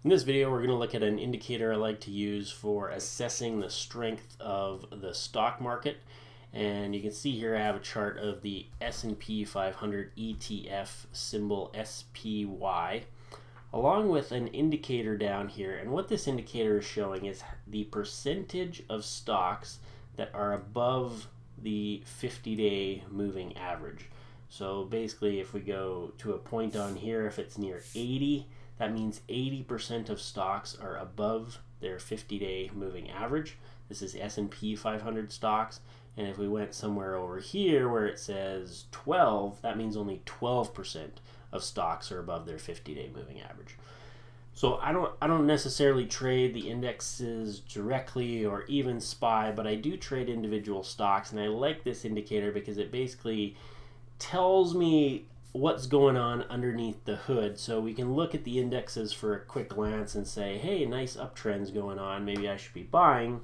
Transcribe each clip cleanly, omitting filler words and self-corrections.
In this video, we're going to look at an indicator I like to use for assessing the strength of the stock market. And you can see here I have a chart of the S&P 500 ETF, symbol SPY, along with an indicator down here. And what this indicator is showing is the percentage of stocks that are above the 50-day moving average. So basically, if we go to a point on here, if it's near 80, that means 80% of stocks are above their 50-day moving average. This is S&P 500 stocks. And if we went somewhere over here where it says 12, that means only 12% of stocks are above their 50-day moving average. So I don't necessarily trade the indexes directly or even SPY, but I do trade individual stocks, and I like this indicator because it basically tells me what's going on underneath the hood. So we can look at the indexes for a quick glance and say, hey, nice uptrends going on, maybe I should be buying.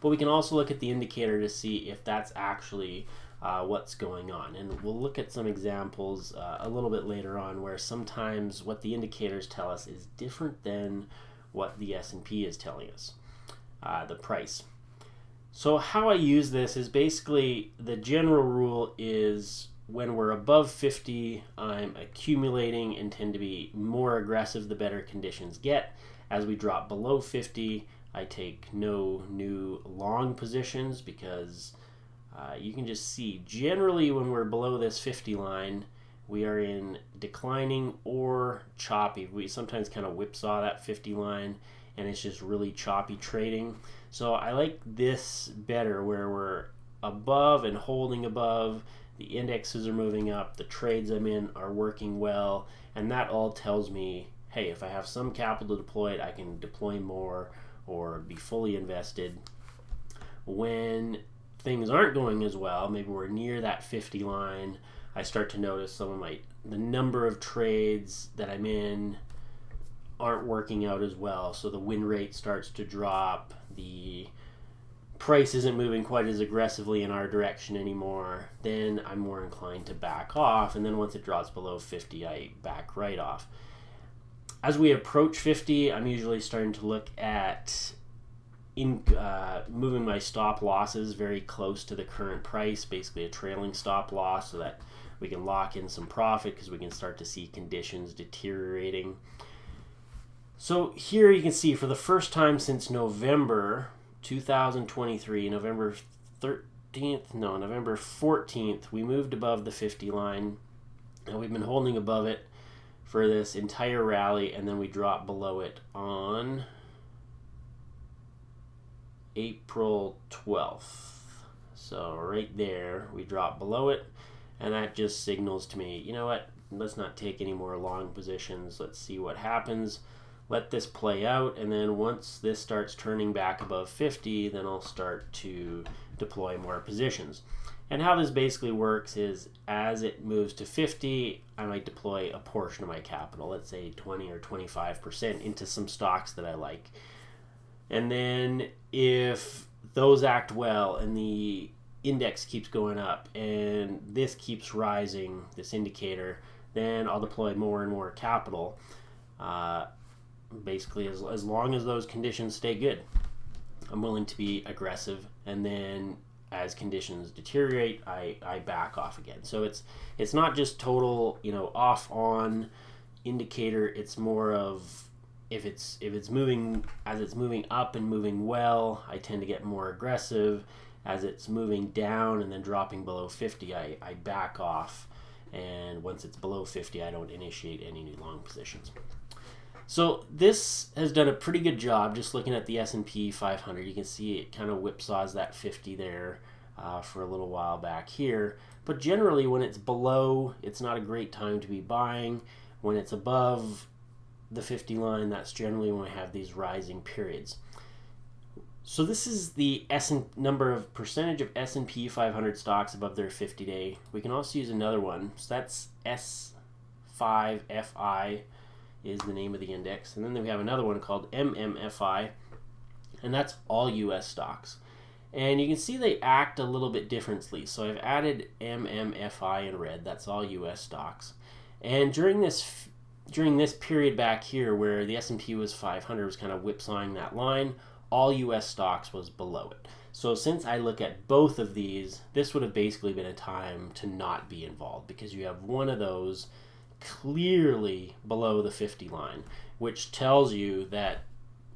But we can also look at the indicator to see if that's actually what's going on. And we'll look at some examples a little bit later on where sometimes what the indicators tell us is different than what the S&P is telling us, the price. So how I use this is basically the general rule is when we're above 50, I'm accumulating and tend to be more aggressive the better conditions get. As we drop below 50, I take no new long positions because you can just see generally when we're below this 50 line, we are in declining or choppy. We sometimes kind of whipsaw that 50 line and it's just really choppy trading. So I like this better where we're above and holding above. The indexes are moving up, the trades I'm in are working well, and that all tells me, hey, if I have some capital deployed, I can deploy more or be fully invested. When things aren't going as well, maybe we're near that 50 line, I start to notice some of the number of trades that I'm in aren't working out as well, so the win rate starts to drop, the price isn't moving quite as aggressively in our direction anymore, then I'm more inclined to back off, and then once it drops below 50, I back right off. As we approach 50, I'm usually starting to look at moving my stop losses very close to the current price, basically a trailing stop loss, so that we can lock in some profit because we can start to see conditions deteriorating. So here you can see for the first time since November 2023, November 14th, we moved above the 50 line, and we've been holding above it for this entire rally, and then we dropped below it on April 12th. So right there, we dropped below it, and that just signals to me, you know what, let's not take any more long positions. Let's see what happens. Let this play out, and then once this starts turning back above 50, then I'll start to deploy more positions. And how this basically works is as it moves to 50, I might deploy a portion of my capital, let's say 20 or 25% into some stocks that I like. And then if those act well and the index keeps going up and this keeps rising, this indicator, then I'll deploy more and more capital. Basically, as long as those conditions stay good, I'm willing to be aggressive, and then as conditions deteriorate, I back off again. So it's not just total, off on indicator. It's more of if it's moving, as it's moving up and moving well, I tend to get more aggressive. As it's moving down and then dropping below 50, I back off, and once it's below 50, I don't initiate any new long positions. So this has done a pretty good job just looking at the S&P 500. You can see it kind of whipsaws that 50 there for a little while back here. But generally when it's below, it's not a great time to be buying. When it's above the 50 line, that's generally when I have these rising periods. So this is the percentage of S&P 500 stocks above their 50-day. We can also use another one. So that's S5FI. Is the name of the index, and then we have another one called MMFI, and that's all US stocks. And you can see they act a little bit differently. So I've added MMFI in red, that's all US stocks. And during during this period back here where the S&P was 500 was kind of whipsawing that line, all US stocks was below it. So since I look at both of these, this would have basically been a time to not be involved, because you have one of those clearly below the 50 line, which tells you that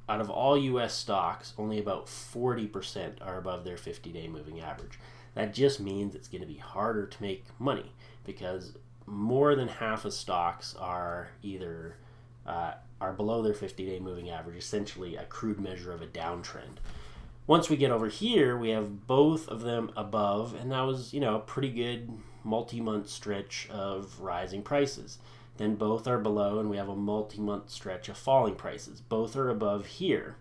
out of all US stocks, only about 40% are above their 50-day moving average. That just means it's going to be harder to make money, because more than half of stocks are either are below their 50-day moving average, essentially a crude measure of a downtrend. Once we get over here, we have both of them above, and that was, you know, a pretty good multi-month stretch of rising prices. Then both are below, and we have a multi-month stretch of falling prices. Both are above here.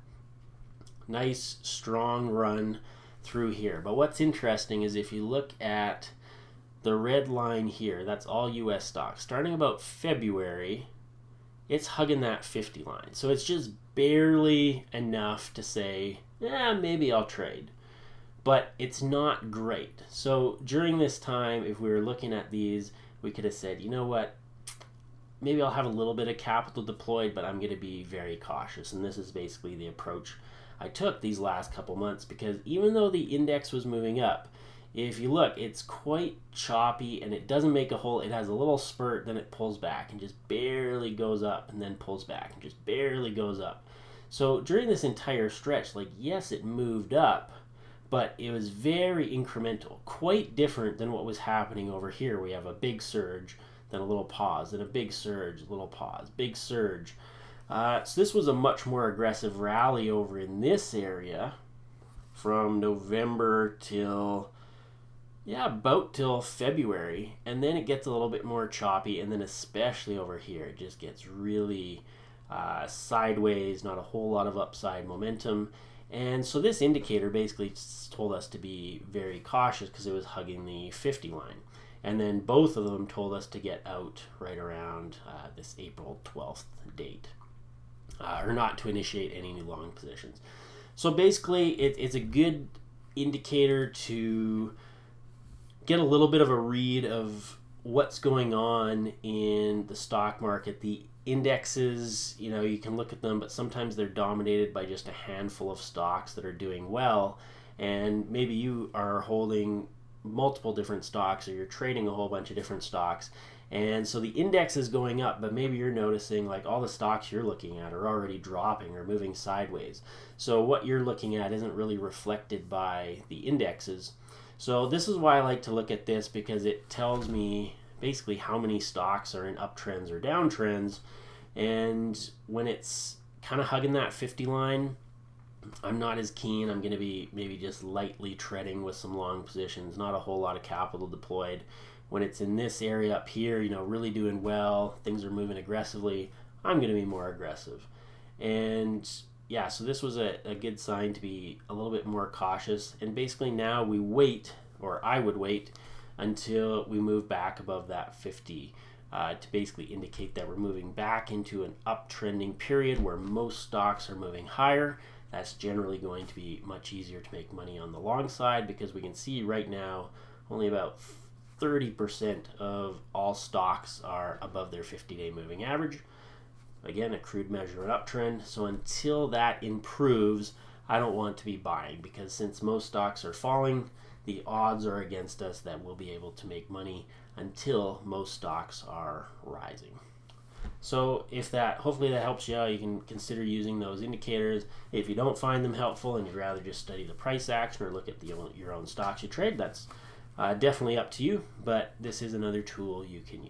Nice, strong run through here. But what's interesting is if you look at the red line here, that's all US stocks. Starting about February, it's hugging that 50 line. So it's just barely enough to say, yeah, maybe I'll trade. But it's not great. So during this time, if we were looking at these, we could have said, you know what, maybe I'll have a little bit of capital deployed, but I'm going to be very cautious. And this is basically the approach I took these last couple months, because even though the index was moving up, if you look, it's quite choppy and it doesn't make a whole, it has a little spurt, then it pulls back and just barely goes up, and then pulls back and just barely goes up. So during this entire stretch, like, yes, it moved up, but it was very incremental, quite different than what was happening over here. We have a big surge, then a little pause, then a big surge, little pause, big surge. So this was a much more aggressive rally over in this area from November till, yeah, about till February. And then it gets a little bit more choppy, and then especially over here, it just gets really sideways, not a whole lot of upside momentum. And so this indicator basically told us to be very cautious because it was hugging the 50 line. And then both of them told us to get out right around this April 12th date, or not to initiate any new long positions. So basically, it's a good indicator to get a little bit of a read of what's going on in the stock market. The indexes, you know, you can look at them, but sometimes they're dominated by just a handful of stocks that are doing well. And maybe you are holding multiple different stocks, or you're trading a whole bunch of different stocks, and so the index is going up, but maybe you're noticing like all the stocks you're looking at are already dropping or moving sideways. So what you're looking at isn't really reflected by the indexes. So this is why I like to look at this, because it tells me basically how many stocks are in uptrends or downtrends. And when it's kind of hugging that 50 line, I'm not as keen. I'm going to be maybe just lightly treading with some long positions, not a whole lot of capital deployed. When it's in this area up here, you know, really doing well, things are moving aggressively, I'm going to be more aggressive. And yeah, so this was a good sign to be a little bit more cautious. And basically now we wait, or I would wait, until we move back above that 50 to basically indicate that we're moving back into an uptrending period where most stocks are moving higher. That's generally going to be much easier to make money on the long side, because we can see right now only about 30% of all stocks are above their 50-day moving average. Again, a crude measure of uptrend. So until that improves, I don't want to be buying, because since most stocks are falling, the odds are against us that we'll be able to make money until most stocks are rising. So if that, hopefully that helps you out. You can consider using those indicators. If you don't find them helpful and you'd rather just study the price action or look at your own stocks you trade, that's definitely up to you, but this is another tool you can use.